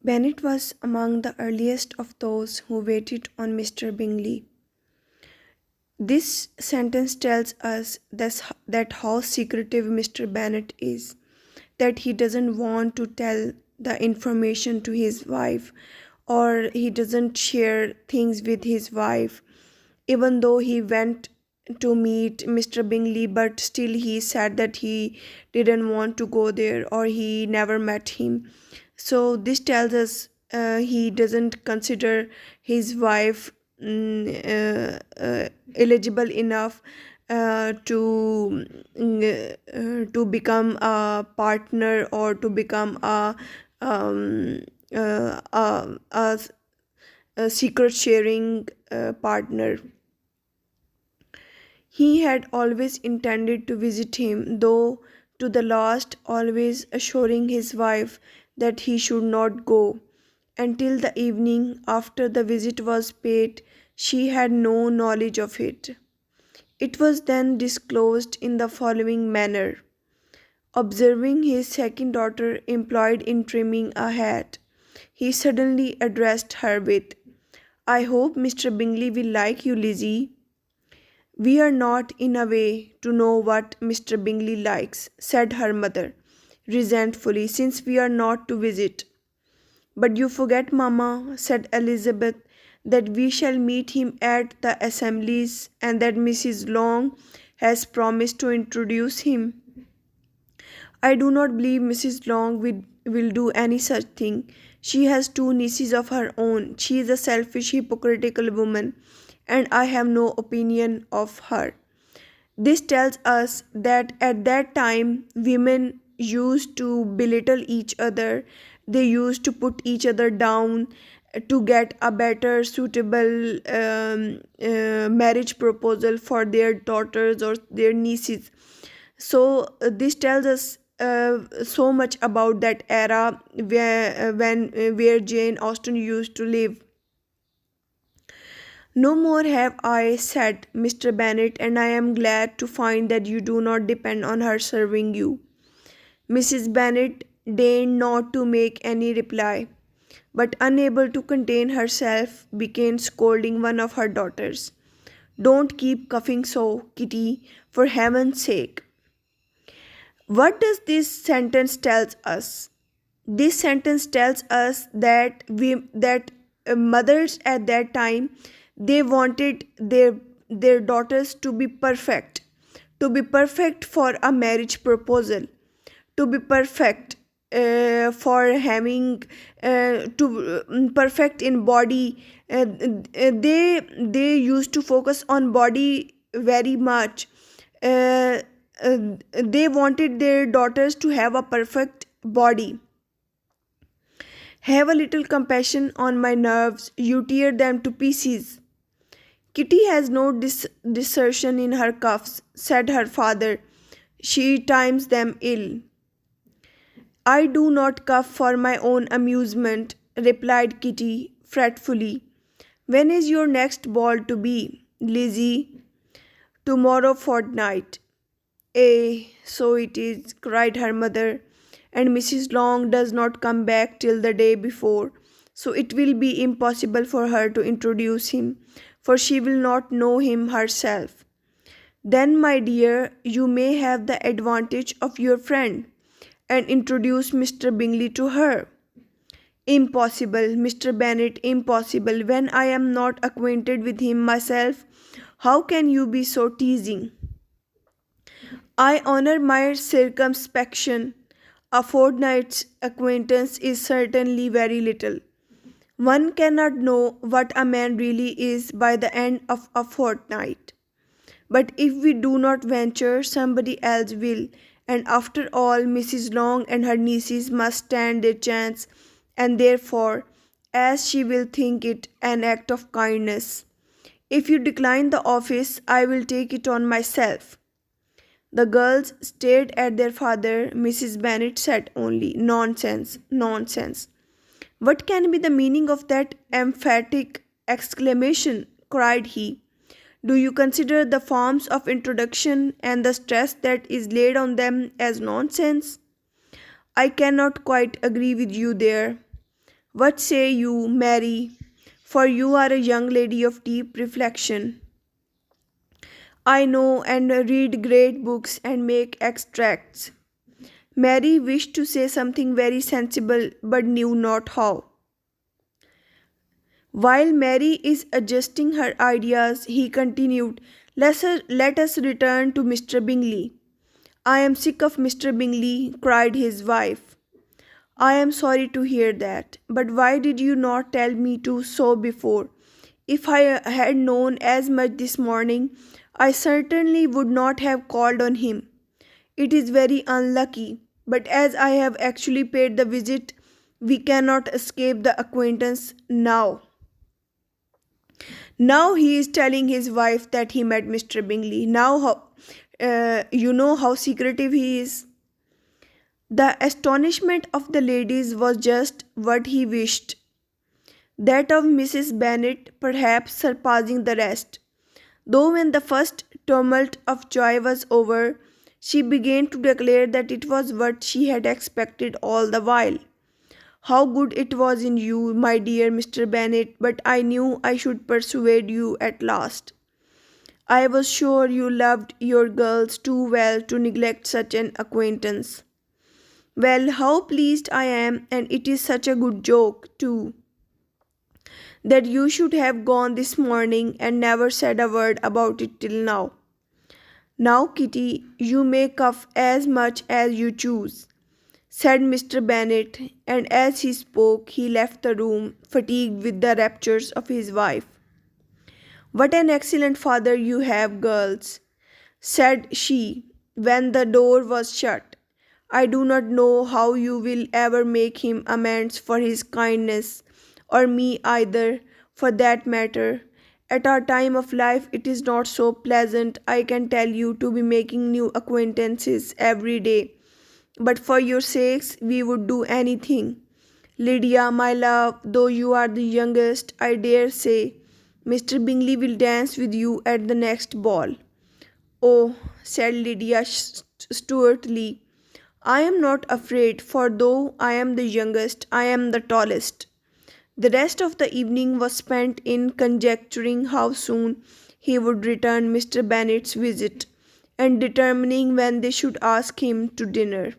Bennet was among the earliest of those who waited on Mr. Bingley. This sentence tells us that how secretive Mr. Bennet is, that he doesn't want to tell the information to his wife, or he doesn't share things with his wife, even though he went to meet Mr. Bingley, but still he said that he didn't want to go there or he never met him. So this tells us he doesn't consider his wife eligible enough to become a partner or to become um, a secret sharing partner. He had always intended to visit him, though to the last, always assuring his wife that he should not go. Until the evening after the visit was paid, she had no knowledge of it. It was then disclosed in the following manner. Observing his second daughter employed in trimming a hat, he suddenly addressed her with, "I hope Mr. Bingley will like you, Lizzie." "We are not in a way to know what Mr. Bingley likes," said her mother, resentfully, "since we are not to visit." "But you forget, mamma," said Elizabeth, "that we shall meet him at the assemblies, and that Mrs. Long has promised to introduce him." "I do not believe Mrs. Long will do any such thing. She has two nieces of her own. She is a selfish, hypocritical woman, and I have no opinion of her." This tells us that at that time women used to belittle each other, they used to put each other down to get a better suitable marriage proposal for their daughters or their nieces. So this tells us so much about that era where Jane Austen used to live. "No more have I," said Mr. Bennet, "and I am glad to find that you do not depend on her serving you." Mrs. Bennet deigned not to make any reply, but unable to contain herself, began scolding one of her daughters. "Don't keep coughing so, Kitty, for heaven's sake." What does this sentence tells us? This sentence tells us that mothers at that time, they wanted their daughters to be perfect for a marriage proposal, to be perfect for having perfect in body. They used to focus on body very much. uh, they wanted their daughters to have a perfect body. "Have a little compassion on my nerves, you tear them to pieces." "Kitty has no dissertion in her cuffs," said her father. "She times them ill." "I do not cuff for my own amusement," replied Kitty fretfully. "When is your next ball to be, Lizzie?" "Tomorrow fortnight." "Eh, so it is," cried her mother, "and Mrs. Long does not come back till the day before, so it will be impossible for her to introduce him, for she will not know him herself." "Then, my dear, you may have the advantage of your friend, and introduce Mr. Bingley to her." "Impossible, Mr. Bennet, impossible, when I am not acquainted with him myself. How can you be so teasing?" "I honor my circumspection. A fortnight's acquaintance is certainly very little. One cannot know what a man really is by the end of a fortnight. But if we do not venture, somebody else will, and after all, Mrs. Long and her nieces must stand their chance, and therefore, as she will think it an act of kindness, if you decline the office, I will take it on myself." The girls stared at their father. Mrs. Bennet said only, "Nonsense, nonsense." "What can be the meaning of that emphatic exclamation?" cried he. "Do you consider the forms of introduction and the stress that is laid on them as nonsense?" "I cannot quite agree with you there." What say you, Mary? For you are a young lady of deep reflection. I know and read great books and make extracts. Mary wished to say something very sensible but knew not how. While Mary is adjusting her ideas, he continued, Let us return to Mr. Bingley. I am sick of Mr. Bingley, cried his wife. I am sorry to hear that, but why did you not tell me to so before? If I had known as much this morning, I certainly would not have called on him. It is very unlucky, but as I have actually paid the visit, we cannot escape the acquaintance now. Now he is telling his wife that he met Mr. Bingley. Now, you know how secretive he is. The astonishment of the ladies was just what he wished, that of Mrs. Bennet perhaps surpassing the rest. Though when the first tumult of joy was over, she began to declare that it was what she had expected all the while. How good it was in you, my dear Mr. Bennet, but I knew I should persuade you at last. I was sure you loved your girls too well to neglect such an acquaintance. Well, how pleased I am, and it is such a good joke, too, that you should have gone this morning and never said a word about it till now. Now, Kitty, you may cough as much as you choose, said Mr. Bennet, and as he spoke, he left the room, fatigued with the raptures of his wife. What an excellent father you have, girls, said she, when the door was shut. I do not know how you will ever make him amends for his kindness, or me either, for that matter. At our time of life, it is not so pleasant, I can tell you, to be making new acquaintances every day. But for your sakes, we would do anything. Lydia, my love, though you are the youngest, I dare say, Mr. Bingley will dance with you at the next ball. Oh, said Lydia sturdily, I am not afraid, for though I am the youngest, I am the tallest. The rest of the evening was spent in conjecturing how soon he would return Mr. Bennet's visit, and determining when they should ask him to dinner.